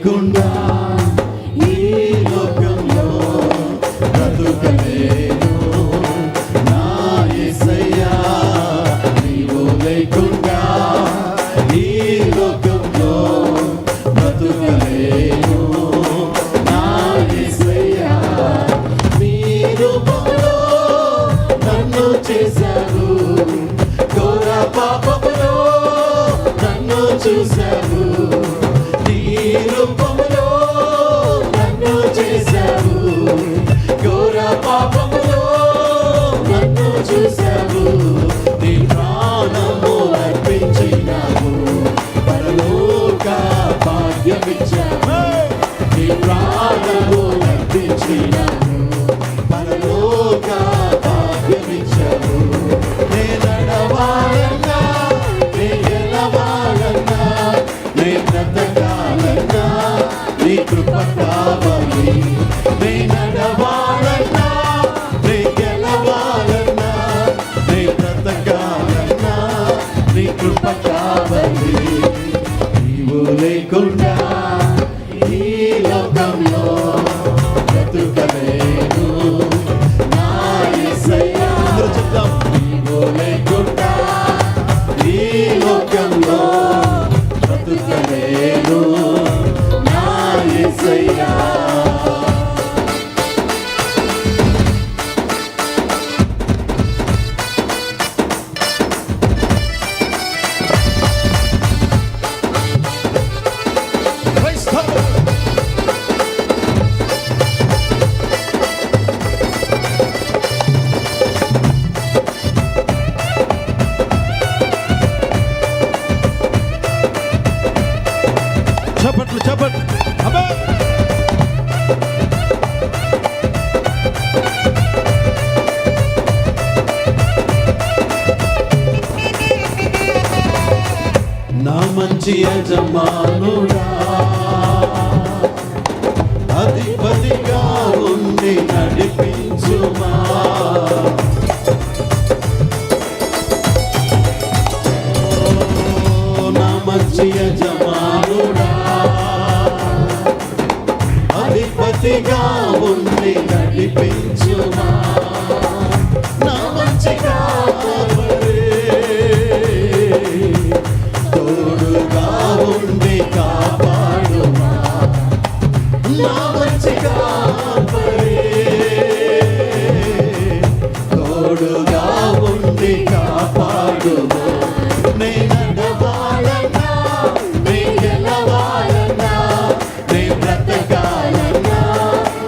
లేకుండా ఈ లోకంలో బ్రతుకలేను నా యేసయ్యా, నీవు లేకుండా ఈ లోకంలో బ్రతుకలేను నా యేసయ్యా. నీ రూపంలో నన్ను చేశావు, ఘోర పాపములో నన్ను చూశావు, నీ రూపంలో నన్ను చేశావు, ఘోర పాపములో నన్ను చూశావు, నీ ప్రాణము అర్పించినావు, పరలోక భాగ్యమిచ్చావు, నీ ప్రాణము అర్పించినావు, పరలోక భాగ్యమిచ్చావు. నే నడవాలన్నా, నే గెలవాలన్నా, నే బ్రతకాలన్నా నీ కృప కావాలి. నే నడవాలన్నా, నే గెలవాలన్నా, నే బ్రతకాలన్నా నీ కృప కావాలి. నీవు లేకుండా ఈ లోకంలో బ్రతుకలేను నా యేసయ్యా. అందరూ చెప్తాం, నీవు లేకుండా ఈ లోకంలో బ్రతుకలేను నా యేసయ్యా. చప్పట్లు చప్పట్లు. నా మంచి యజమానుడా, అధిపతిగా ఉండి నడిపించుమా, నా మంచి యజమానుడా, అధిపతిగా ఉండి నడిపించుమా, నా మంచి కాపరి, తోడుగా ఉండి కాపాడుమా, నా మంచి కాపరి, తోడుగా ఉండి కాపాడుమా. నే నడవాలన్నా, నే గెలవాలన్నా, నే బ్రతకాలన్నా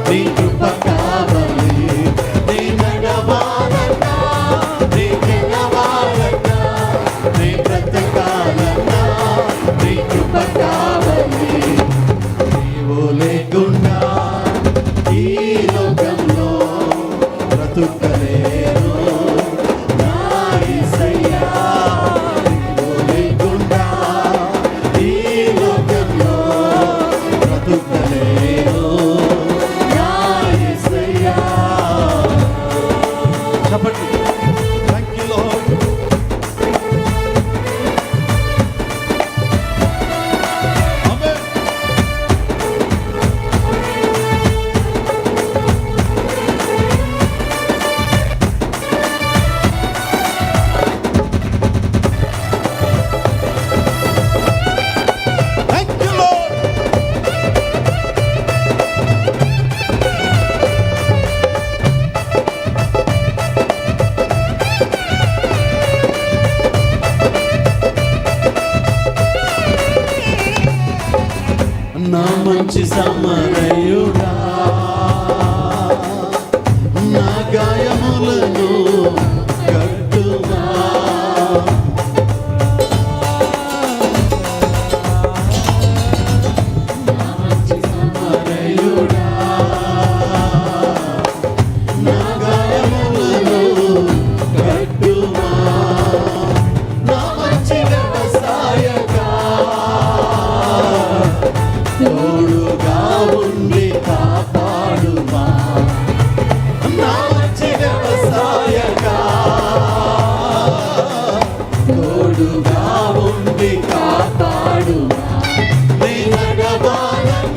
నీ కృప కావాలి. నే నడవాలన్నా, నే గెలవాలన్నా, నే బ్రతకాలన్నా నీ కృప కావాలి. నీవు లేకుండా ఈ లోకంలో బ్రతుకలేను నా యేసయ్యా. నీవు లేకుండా ఈ లోకంలో బ్రతుకలేను నా యేసయ్యా. చెప్పండి, thank you lord. Amen. Thank you lord. నా మంచి సమరయుడా, నా గాయములను కట్టుమా, నా మంచి సమరయుడా, నా గాయములను కట్టుమా, నా మంచి వ్యవసాయకా, తోడుగా ఉండి కాపాడుమా, నా మంచి వ్యవసాయకా, తోడుగా ఉండి కాపాడుమా. నే నడవాలన్నా,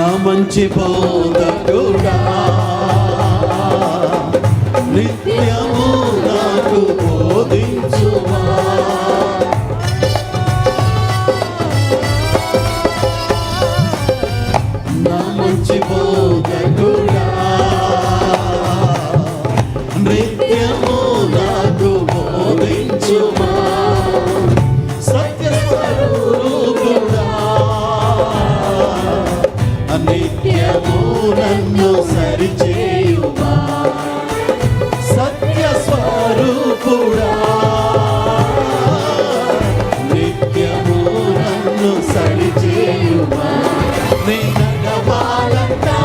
నా మంచి బోధకుడా నిత్యము నాకు బోధించుమా. నా మంచి బోధకుడా నిత్యము నాకు బోధించుమా. సత్య స్వరూపుడా నిత్యము నన్ను సరిచేయుమా. సత్య స్వరూపుడా నిత్యము నన్ను సరిచేయుమా. నీ నడవాలన్నా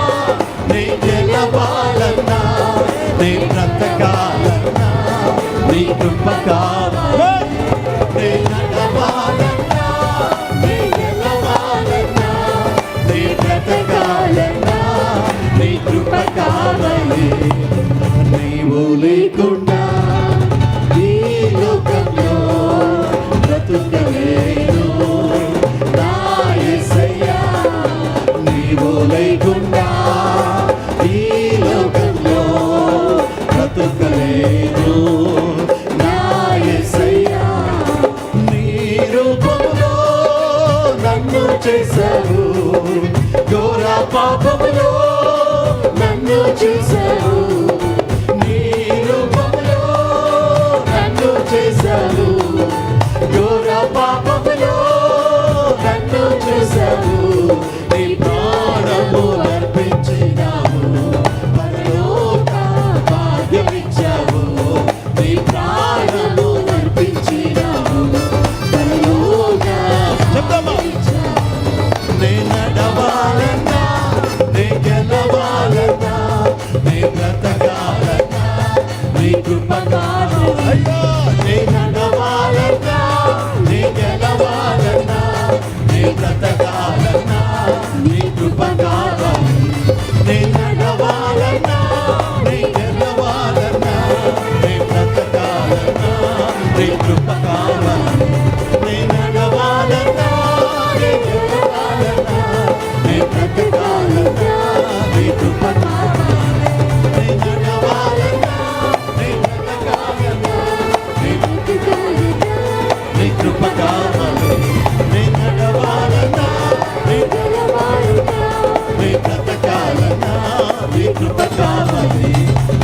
నీ గెలవాలన్నా నీ బ్రతకాలన్నా నీ కృప కావాలి. నీ నడవాలన్నా నీ గెలవాలన్నా నీ బ్రతకాలన్నా నీ కృప కావాలి. నీవు లేకుండా ఈ లోకంలో బ్రతుకలేను నా యేసయ్యా. నీవు లేకుండా ఈ లోకంలో బ్రతుకలేను నా యేసయ్యా. నీ రూపంలో నన్ను చేశావు, ఘోర పాపములో నన్ను చూశావు. నీ రూపంలో నన్ను చేశావు, ఘోర పాపములో నన్ను చూశావు. నీ ప్రాణము అర్పించినావు, పరలోక భాగ్యమిచ్చావు. నీ ప్రాణము అర్పించినావు, పరలోక భాగ్యమిచ్చావు. నే నడవాలన్నా నే గెలవాలన్నా నే బ్రతకాలన్నా నీ కృప కావాలి. నే నడవాలన్నా నే గెలవాలన్నా నే బ్రతకాలన్నా నీ కృప కావాలి. నే నడవాలన్నా నే గెలవాలన్నా నే బ్రతకాలన్నా నీ కృప కావాలి. నే నడవాలన్నా నే గెలవాలన్నా నీ బ్రతకాలన్నా నీ కృప కావాలి. నీ నడవాలన్నా నీ బ్రతకాలన్నా నీ బ్రతకాలన్నా నీ కృప కావాలి. నీ నడవాలన్నా నీ గెలవాలన్నా నీ బ్రతకాలన్నా నీ కృప కావాలి.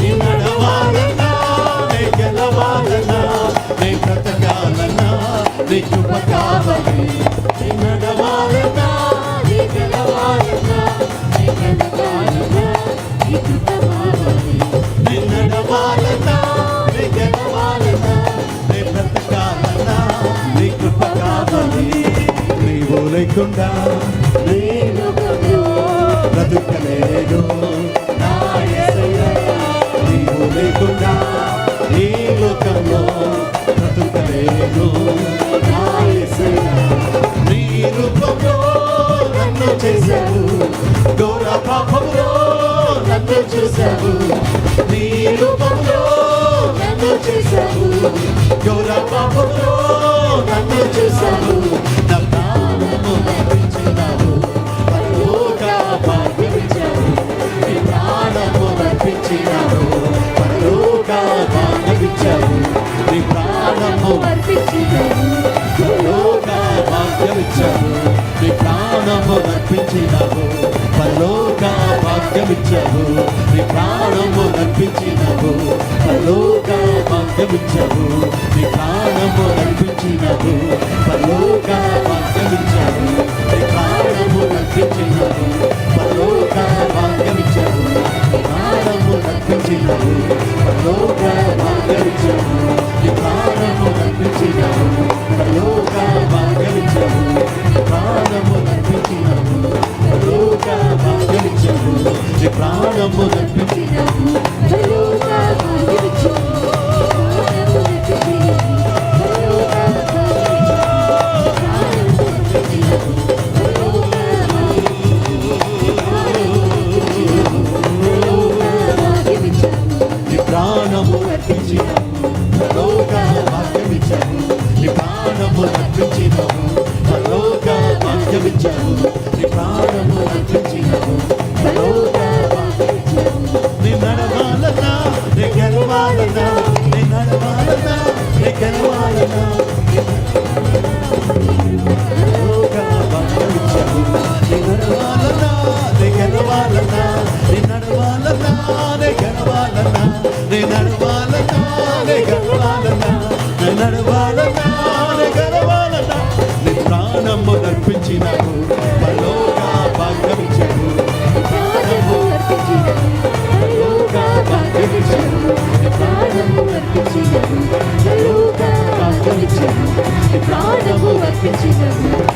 నీ నడవాలన్నా నీ గెలవాలన్నా నీ బ్రతకాలన్నా నీ కృప కావాలి. నీ నడవాలన్నా నీ గెలవాలన్నా నీ బ్రతకాలన్నా నీ కృప కావాలి. నీ నడవాలన్నా నీ గెలవాలన్నా నీ బ్రతకాలన్నా నీ కృప కావాలి. నీవు లేకుండా నీ లోకంలో బ్రతుకలేను నా యేసయ్యా. నీవు లేకుండా ఈ లోకంలో బ్రతుకలేను నా యేసయ్యా. నీ రూపంలో నన్ను చేశావు, ఘోర పాపంలో నన్ను చూశావు. నీ రూపంలో నన్ను చేశావు, ఘోర పాపంలో నన్ను చూశావు. నా ప్రాణము అర్పించినావు, పరలోక భాగ్యమిచ్చావు. నీ ప్రాణము అర్పించినావు, పరలోక భాగ్యమిచ్చావు. నీ ప్రాణము అర్పించినావు, పరలోక భాగ్యమిచ్చావు. నీ ప్రాణము అర్పించినావు, పరలోక భాగ్యమిచ్చావు. నీ ప్రాణము అర్పించినావు, పరలోక భాగ్యమిచ్చావు. నీ ప్రాణము అర్పించినావు, పరలోక భాగ్యమిచ్చావు. నీ ప్రాణము అర్పించినావు, పరలోక భాగ్యమిచ్చావు. నీ ప్రాణము అర్పించినావు, పరలోక భాగ్యమిచ్చావు. నీ ప్రాణము అర్పించినావు, పరలోక భాగ్యమిచ్చావు. నీ ప్రాణము అర్పించినావు, పరలోక భాగ్యమిచ్చావు. నీ ప్రాణము అర్పించినావు, పరలోక భాగ్యమిచ్చావు. ప్రాణము అర్పించినవు పరలోక భాగ్యమిచ్చవు ప్రాణము అర్పించినవు పరలోక భాగ్యమిచ్చవు ప్రాణము అర్పించినవు పరలోక భాగ్యమిచ్చవు ప్రాణము అర్పించినవు